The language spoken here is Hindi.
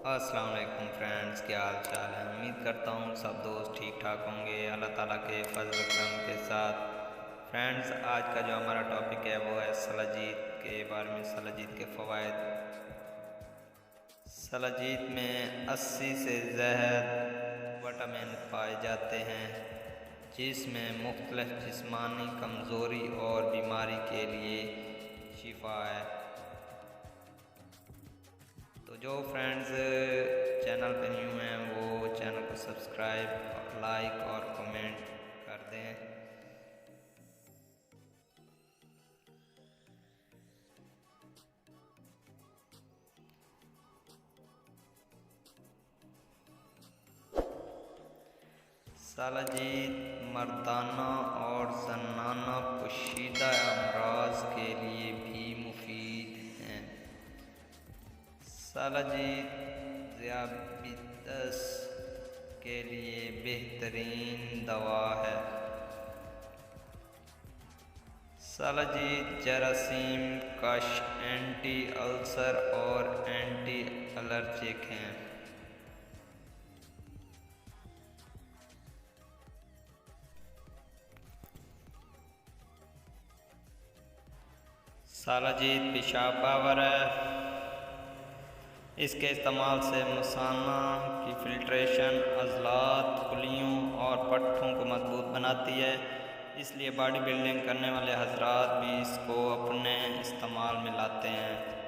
अस्सलाम वालेकुम फ्रेंड्स, क्या हाल चाल है। उम्मीद करता हूँ सब दोस्त ठीक ठाक होंगे अल्लाह ताला के फजल करम के साथ। फ्रेंड्स, आज का जो हमारा टॉपिक है वो है सलाजीत के बारे में, सलाजीत के फ़वाइद। सलाजीत में 80 से ज़्यादा विटामिन पाए जाते हैं, जिसमें मुख्तलिफ जिस्मानी कमज़ोरी और बीमारी के लिए शिफा है। तो जो फ्रेंड्स चैनल पे न्यू हैं वो चैनल को सब्सक्राइब, लाइक और कमेंट कर दें। सलाजीत मर्दाना और ज़नाना पोशीदा अमराज के लिए भी मुफीद हैं। सलाजीत ज़ियाबितस के लिए बेहतरीन दवा है। सलाजीत जरासीम कश, एंटी अल्सर और एंटी एलर्जिक हैं। सलाजीत पेशाब पावर है। इसके इस्तेमाल से मसाना की फिल्ट्रेशन, अज़लात, खुलियों और पट्ठों को मजबूत बनाती है। इसलिए बॉडी बिल्डिंग करने वाले हजरात भी इसको अपने इस्तेमाल में लाते हैं।